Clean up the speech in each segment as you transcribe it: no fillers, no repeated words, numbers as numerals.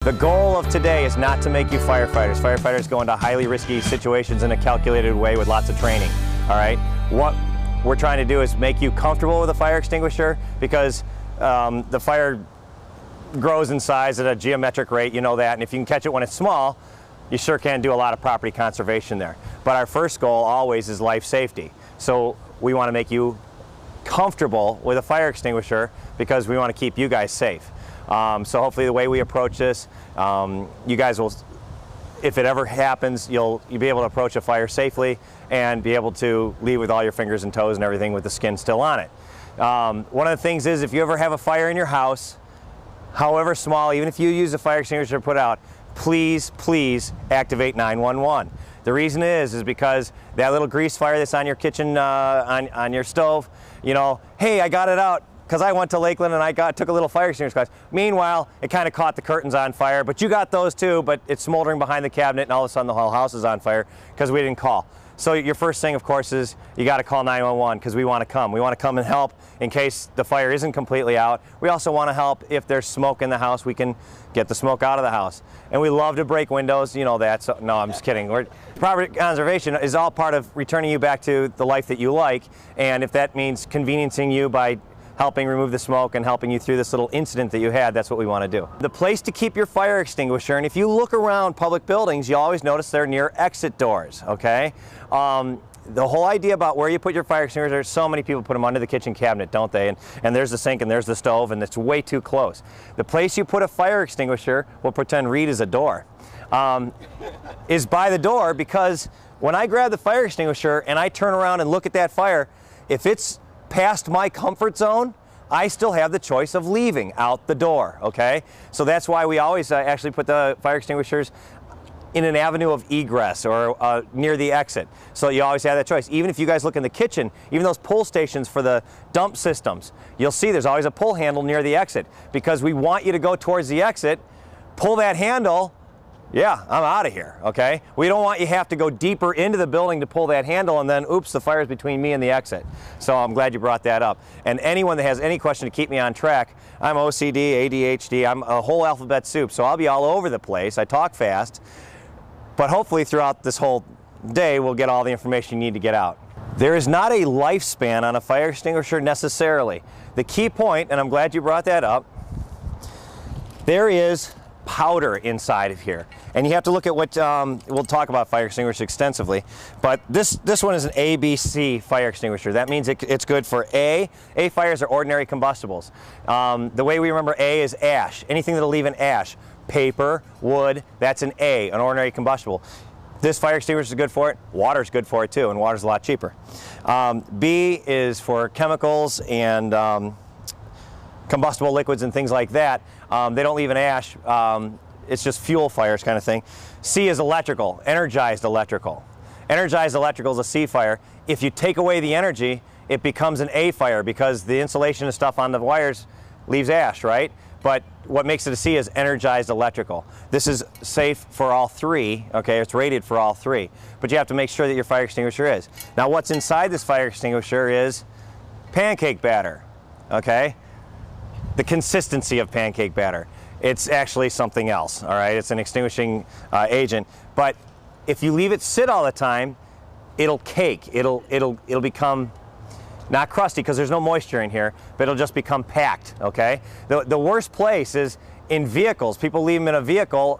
The goal of today is not to make you firefighters. Firefighters go into highly risky situations in a calculated way with lots of training, all right? What we're trying to do is make you comfortable with a fire extinguisher, because the fire grows in size at a geometric rate, you know that, and if you can catch it when it's small, you sure can do a lot of property conservation there. But our first goal always is life safety. So we want to make you comfortable with a fire extinguisher because we want to keep you guys safe. So hopefully the way we approach this, you guys will, if it ever happens, you'll be able to approach a fire safely and be able to leave with all your fingers and toes and everything with the skin still on it. One of the things is, if you ever have a fire in your house, however small, even if you use a fire extinguisher to put out, please, please activate 911. The reason is because that little grease fire that's on your kitchen, on your stove, you know, hey, I got it out because I went to Lakeland and took a little fire extinguisher class. Meanwhile, it kind of caught the curtains on fire, but you got those too, but it's smoldering behind the cabinet and all of a sudden the whole house is on fire because we didn't call. So your first thing, of course, is you got to call 911 because we want to come. We want to come and help in case the fire isn't completely out. We also want to help if there's smoke in the house. We can get the smoke out of the house. And we love to break windows, you know that. So, no, I'm just kidding. Property conservation is all part of returning you back to the life that you like. And if that means conveniencing you by helping remove the smoke and helping you through this little incident that you had, that's what we want to do. The place to keep your fire extinguisher, and if you look around public buildings, you always notice they're near exit doors, okay? The whole idea about where you put your fire extinguisher, so many people put them under the kitchen cabinet, don't they? And there's the sink and there's the stove, and it's way too close. The place you put a fire extinguisher, we'll pretend Reed is a door, is by the door, because when I grab the fire extinguisher and I turn around and look at that fire, if it's past my comfort zone, I still have the choice of leaving out the door, okay? So that's why we always actually put the fire extinguishers in an avenue of egress or near the exit. So you always have that choice. Even if you guys look in the kitchen, even those pull stations for the dump systems, you'll see there's always a pull handle near the exit, because we want you to go towards the exit, pull that handle, yeah, I'm out of here, okay? We don't want you to have to go deeper into the building to pull that handle and then, oops, the fire's between me and the exit. So I'm glad you brought that up. And anyone that has any question to keep me on track, I'm OCD, ADHD, I'm a whole alphabet soup, so I'll be all over the place. I talk fast, but hopefully throughout this whole day, we'll get all the information you need to get out. There is not a lifespan on a fire extinguisher necessarily. The key point, and I'm glad you brought that up, there is powder inside of here, and you have to look at what we'll talk about fire extinguishers extensively, but this one is an ABC fire extinguisher. That means it's good for A fires are ordinary combustibles. The way we remember A is ash, anything that'll leave an ash, paper, wood, that's an A, an ordinary combustible. This fire extinguisher is good for it. Water's good for it too, and water's a lot cheaper. B is for chemicals and combustible liquids and things like that. They don't leave an ash. It's just fuel fires kind of thing. C is electrical, energized electrical. Energized electrical is a C fire. If you take away the energy, it becomes an A fire because the insulation and stuff on the wires leaves ash, right? But what makes it a C is energized electrical. This is safe for all three, okay? It's rated for all three. But you have to make sure that your fire extinguisher is. Now what's inside this fire extinguisher is pancake batter, okay? The consistency of pancake batter. It's actually something else, all right? It's an extinguishing agent. But if you leave it sit all the time, it'll cake. It'll become not crusty because there's no moisture in here, but it'll just become packed, okay? The worst place is in vehicles. People leave them in a vehicle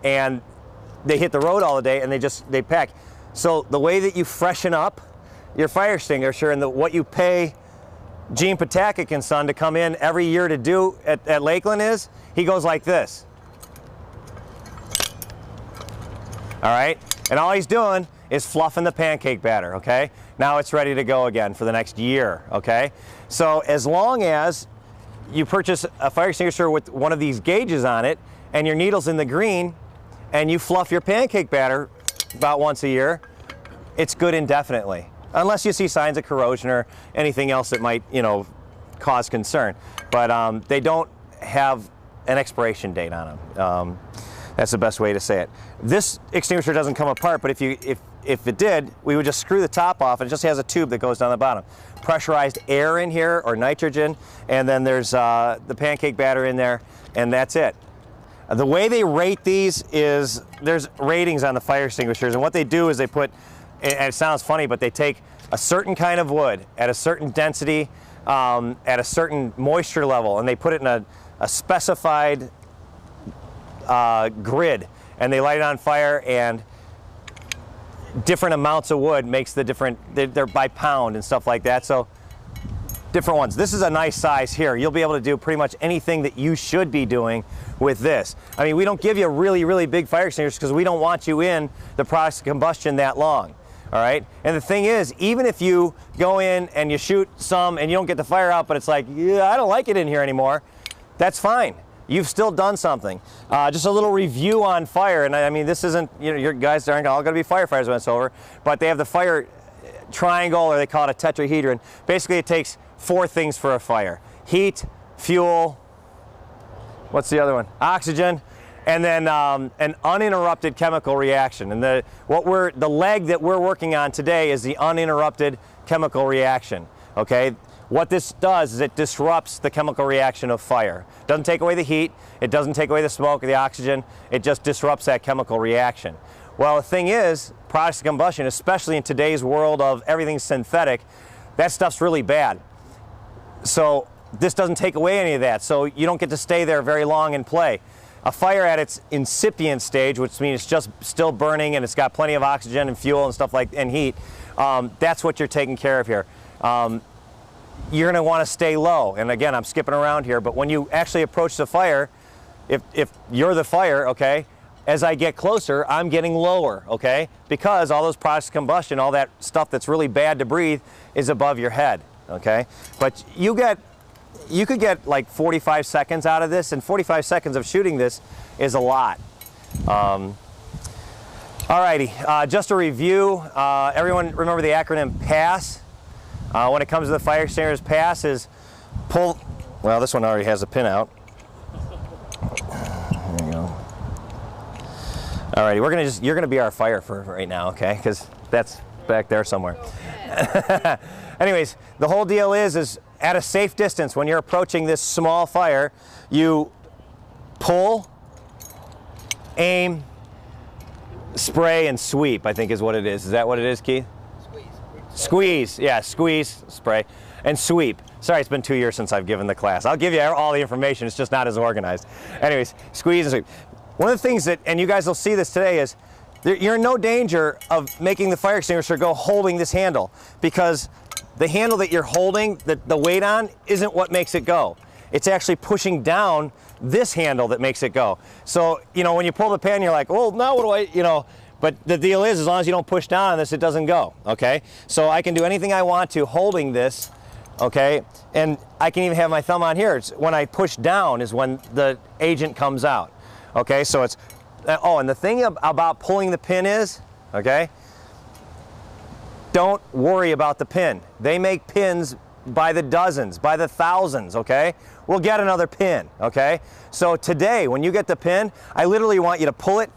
and they hit the road all the day and they pack. So the way that you freshen up your fire extinguisher and what you pay Gene Patakic and Son to come in every year to do at Lakeland is, he goes like this. All right? And all he's doing is fluffing the pancake batter, okay? Now it's ready to go again for the next year, okay? So as long as you purchase a fire extinguisher with one of these gauges on it and your needle's in the green and you fluff your pancake batter about once a year, it's good indefinitely. Unless you see signs of corrosion or anything else that might, you know, cause concern. But they don't have an expiration date on them. That's the best way to say it. This extinguisher doesn't come apart, but if it did, we would just screw the top off, and it just has a tube that goes down the bottom. Pressurized air in here, or nitrogen, and then there's the pancake batter in there, and that's it. The way they rate these is there's ratings on the fire extinguishers, and what they do is they put, and it sounds funny, but they take a certain kind of wood at a certain density, at a certain moisture level, and they put it in a specified grid, and they light it on fire, and different amounts of wood makes the different, they're by pound and stuff like that, so different ones. This is a nice size here. You'll be able to do pretty much anything that you should be doing with this. I mean, we don't give you really big fire extinguishers because we don't want you in the process of combustion that long. All right, and the thing is, even if you go in and you shoot some and you don't get the fire out, but it's like, yeah, I don't like it in here anymore, that's fine. You've still done something. Just a little review on fire, and I mean, this isn't, you know, your guys aren't all going to be firefighters when it's over, but they have the fire triangle, or they call it a tetrahedron. Basically, it takes 4 things for a fire: heat, fuel, what's the other one? Oxygen, and then an uninterrupted chemical reaction. And the leg that we're working on today is the uninterrupted chemical reaction. Okay, what this does is it disrupts the chemical reaction of fire. It doesn't take away the heat, it doesn't take away the smoke or the oxygen, it just disrupts that chemical reaction. Well, the thing is, products of combustion, especially in today's world of everything synthetic, that stuff's really bad. So this doesn't take away any of that, so you don't get to stay there very long and play. A fire at its incipient stage, which means it's just still burning and it's got plenty of oxygen and fuel and stuff like, and heat, that's what you're taking care of here. You're going to want to stay low. And again, I'm skipping around here, but when you actually approach the fire, if you're the fire, okay, as I get closer, I'm getting lower, okay, because all those products of combustion, all that stuff that's really bad to breathe is above your head, okay? But you could get like 45 seconds out of this, and 45 seconds of shooting this is a lot. Alrighty, just a review. Everyone remember the acronym PASS? When it comes to the fire extinguishers, PASS is pull, well, this one already has a pin out. There you go. Alrighty, you're gonna be our fire for right now, okay? Because that's back there somewhere. Anyways, the whole deal is at a safe distance, when you're approaching this small fire, you pull, aim, spray, and sweep, I think is what it is. Is that what it is, Keith? Squeeze, yeah, squeeze, spray, and sweep. Sorry, it's been 2 years since I've given the class. I'll give you all the information, it's just not as organized. Anyways, squeeze and sweep. One of the things that, and you guys will see this today, is you're in no danger of making the fire extinguisher go holding this handle, because the handle that you're holding, the weight on, isn't what makes it go. It's actually pushing down this handle that makes it go. So, you know, when you pull the pin, you're like, well, now what do I, you know, but the deal is, as long as you don't push down on this, it doesn't go, okay? So I can do anything I want to holding this, okay? And I can even have my thumb on here. It's when I push down is when the agent comes out, okay? So it's, oh, and the thing about pulling the pin is, okay, don't worry about the pin. They make pins by the dozens, by the thousands, okay? We'll get another pin, okay? So today, when you get the pin, I literally want you to pull it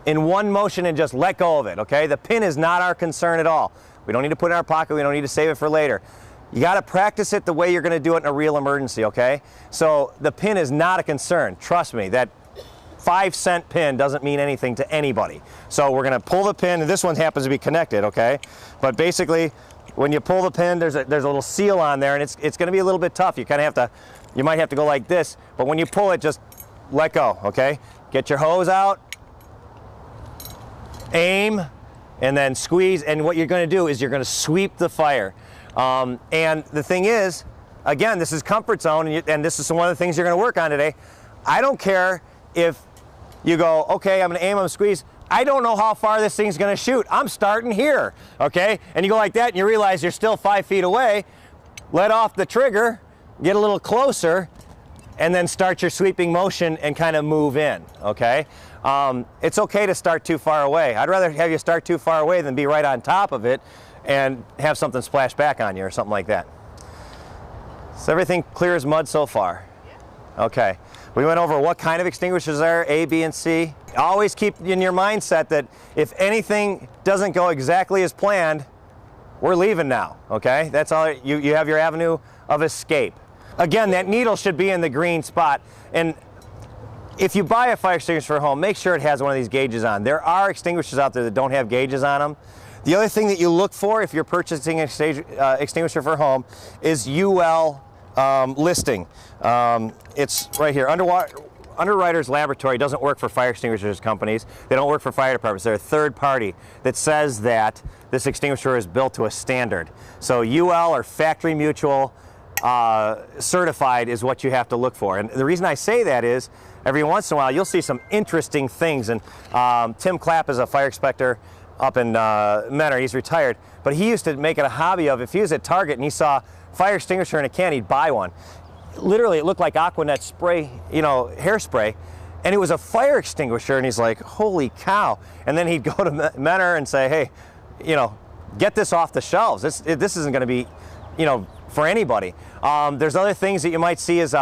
in one motion and just let go of it, okay? The pin is not our concern at all. We don't need to put it in our pocket, we don't need to save it for later. You gotta practice it the way you're gonna do it in a real emergency, okay? So the pin is not a concern. Trust me, that 5-cent pin doesn't mean anything to anybody. So we're gonna pull the pin, and this one happens to be connected, okay? But basically, when you pull the pin, there's a little seal on there, and it's gonna be a little bit tough. You kinda have to, you might have to go like this, but when you pull it, just let go, okay? Get your hose out, aim, and then squeeze, and what you're going to do is you're going to sweep the fire. And the thing is, again, this is comfort zone, and this is one of the things you're going to work on today. I don't care if you go, okay, I'm going to aim, I'm going to squeeze. I don't know how far this thing's going to shoot. I'm starting here, okay? And you go like that, and you realize you're still 5 feet away. Let off the trigger, get a little closer, and then start your sweeping motion and kind of move in, okay? It's okay to start too far away. I'd rather have you start too far away than be right on top of it and have something splash back on you or something like that. So everything clear as mud so far? Yeah. Okay. We went over what kind of extinguishers there are, A, B, and C. Always keep in your mindset that if anything doesn't go exactly as planned, we're leaving now, okay? That's all, you have your avenue of escape. Again, that needle should be in the green spot. And if you buy a fire extinguisher for home, make sure it has one of these gauges on. There are extinguishers out there that don't have gauges on them. The other thing that you look for if you're purchasing an extinguisher for home is UL listing. It's right here. Underwriters Laboratory doesn't work for fire extinguishers companies. They don't work for fire departments. They're a third party that says that this extinguisher is built to a standard. So UL or Factory Mutual certified is what you have to look for. And the reason I say that is every once in a while you'll see some interesting things. And Tim Clapp is a fire inspector up in Menor. He's retired, but he used to make it a hobby of if he was at Target and he saw fire extinguisher in a can, he'd buy one. Literally, it looked like Aquanet spray, you know, hairspray, and it was a fire extinguisher, and he's like, holy cow. And then he'd go to Menor and say, hey, you know, get this off the shelves. This isn't going to be, you know, for anybody. There's other things that you might see is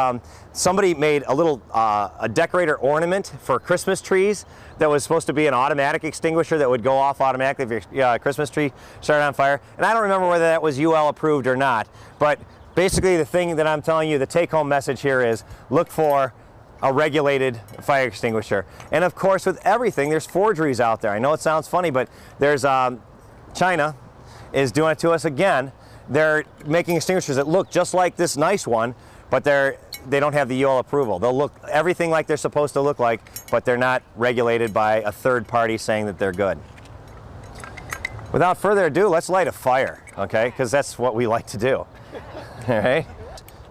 somebody made a little a decorator ornament for Christmas trees that was supposed to be an automatic extinguisher that would go off automatically if your Christmas tree started on fire. And I don't remember whether that was UL approved or not, but basically the thing that I'm telling you, the take-home message here is look for a regulated fire extinguisher. And of course with everything, there's forgeries out there. I know it sounds funny, but there's China is doing it to us again. They're making extinguishers that look just like this nice one, but they don't have the UL approval. They'll look everything like they're supposed to look like, but they're not regulated by a third party saying that they're good. Without further ado, let's light a fire, okay? Because that's what we like to do. All right.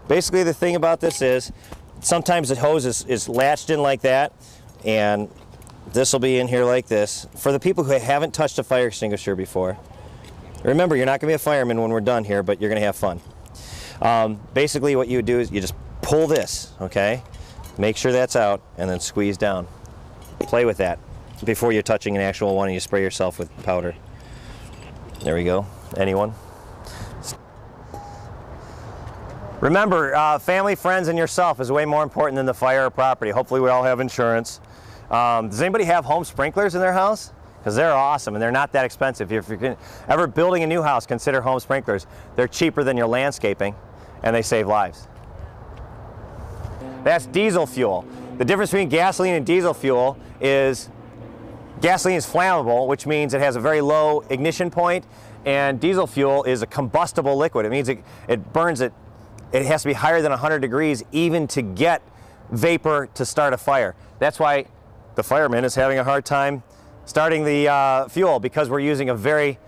Basically, the thing about this is sometimes the hose is latched in like that, and this will be in here like this. For the people who haven't touched a fire extinguisher before, remember, you're not going to be a fireman when we're done here, but you're going to have fun. Basically, what you would do is you just pull this, okay? Make sure that's out, and then squeeze down. Play with that before you're touching an actual one and you spray yourself with powder. There we go. Anyone? Remember, family, friends, and yourself is way more important than the fire or property. Hopefully we all have insurance. Does anybody have home sprinklers in their house? Because they're awesome and they're not that expensive. If you're ever building a new house, consider home sprinklers. They're cheaper than your landscaping and they save lives. That's diesel fuel. The difference between gasoline and diesel fuel is gasoline is flammable, which means it has a very low ignition point, and diesel fuel is a combustible liquid. It means it burns it. It has to be higher than 100 degrees even to get vapor to start a fire. That's why the fireman is having a hard time starting the fuel, because we're using a very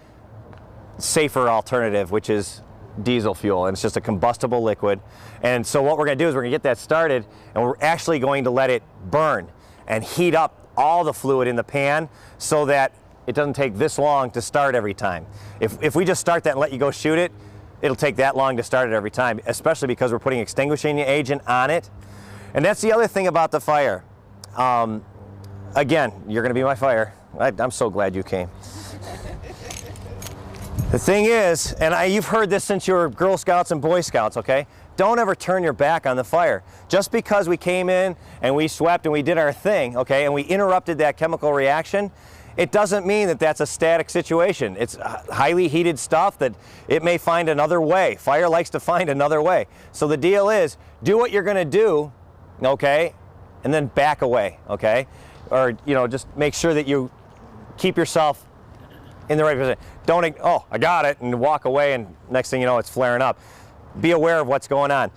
safer alternative, which is diesel fuel, and it's just a combustible liquid. And so what we're going to do is we're going to get that started, and we're actually going to let it burn and heat up all the fluid in the pan so that it doesn't take this long to start every time. If we just start that and let you go shoot it, it'll take that long to start it every time, especially because we're putting extinguishing agent on it. And that's the other thing about the fire. Again, you're going to be my fire. I'm so glad you came. The thing is, and you've heard this since you were Girl Scouts and Boy Scouts, okay? Don't ever turn your back on the fire. Just because we came in and we swept and we did our thing, okay, and we interrupted that chemical reaction, it doesn't mean that that's a static situation. It's highly heated stuff that it may find another way. Fire likes to find another way. So the deal is, do what you're going to do, okay, and then back away, okay? Or, you know, just make sure that you keep yourself in the right position. Don't, oh, I got it, and walk away, and next thing you know, it's flaring up. Be aware of what's going on.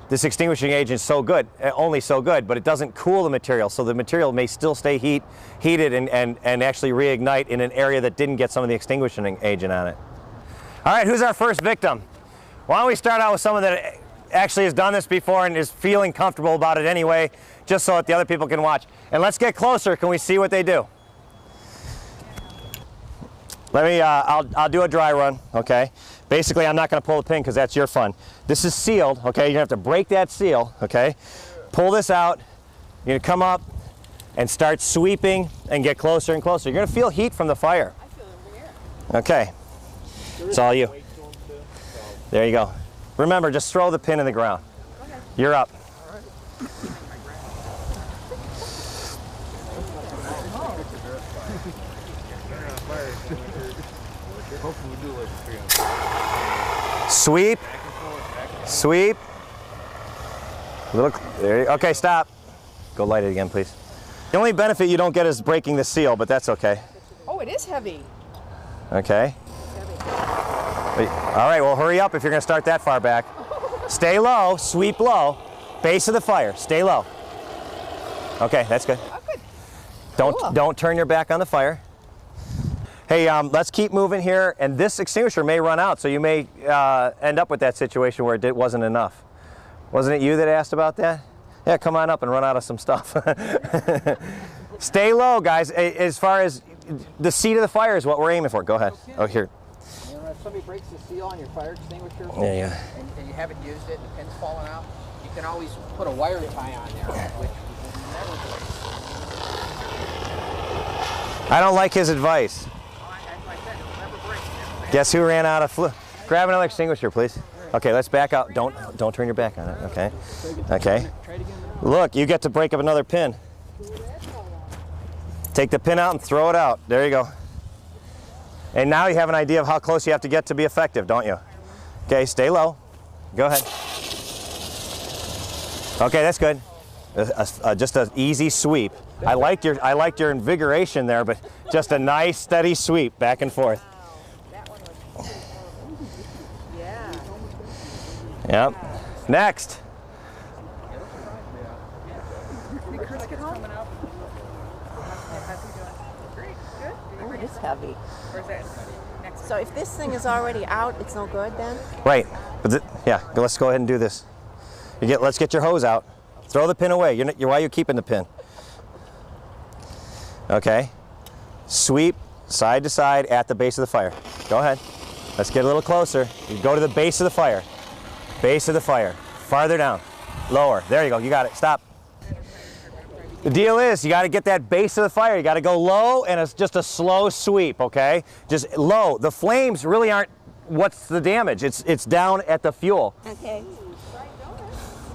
This extinguishing agent is so good, only so good, but it doesn't cool the material, so the material may still stay heated and actually reignite in an area that didn't get some of the extinguishing agent on it. All right, who's our first victim? Why don't we start out with someone that actually has done this before and is feeling comfortable about it anyway, just so that the other people can watch. And let's get closer. Can we see what they do? Let me, I'll do a dry run, okay? Basically, I'm not going to pull the pin because that's your fun. This is sealed, okay? You're going to have to break that seal, okay? Pull this out. You're going to come up and start sweeping and get closer and closer. You're going to feel heat from the fire. I feel it over here. Okay. It's all you. There you go. Remember, just throw the pin in the ground. Okay. You're up. All right. Sweep. Sweep. Little, there you, okay, stop. Go light it again, please. The only benefit you don't get is breaking the seal, but that's okay. Oh, it is heavy. Okay. It's heavy. All right, well, hurry up if you're going to start that far back. Stay low, sweep low. Base of the fire, stay low. Okay, that's good. Oh, good. Don't turn your back on the fire. Hey, let's keep moving here, and this extinguisher may run out, so you may end up with that situation where it wasn't enough. Wasn't it you that asked about that? Yeah, come on up and run out of some stuff. Stay low, guys. As far as the seat of the fire is what we're aiming for. Go ahead. Oh, here. You know, if somebody breaks the seal on your fire extinguisher Yeah. and you haven't used it and the pin's falling out, you can always put a wire tie on there, which will never break. I don't like his advice. As I said, it'll never break. Guess who ran out of fluid? Grab another extinguisher, please. Okay, let's back out. Don't turn your back on it. Okay. Okay. Look, you get to break up another pin. Take the pin out and throw it out. There you go. And now you have an idea of how close you have to get to be effective, don't you? Okay, stay low. Go ahead. Okay, that's good. Just an easy sweep. I liked your invigoration there, but just a nice steady sweep back and forth. Yeah. Yep. Next. Oh, it is heavy. So if this thing is already out, it's no good then? Right. But yeah, let's go ahead and do this. Let's get your hose out. Throw the pin away. Why are you keeping the pin? Okay. Sweep side to side at the base of the fire. Go ahead. Let's get a little closer. You go to the base of the fire. Base of the fire. Farther down. Lower. There you go. You got it. Stop. The deal is you got to get that base of the fire. You got to go low, and it's just a slow sweep, okay? Just low. The flames really aren't what's the damage. It's down at the fuel. Okay.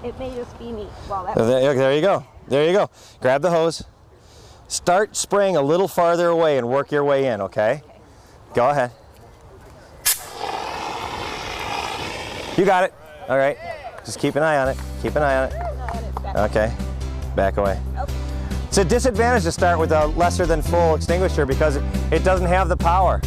It made us be neat. Well, that There you go. There you go. Grab the hose. Start spraying a little farther away and work your way in, okay? Go ahead. You got it. All right. Just keep an eye on it. Keep an eye on it. Okay. Back away. It's a disadvantage to start with a lesser than full extinguisher because it doesn't have the power.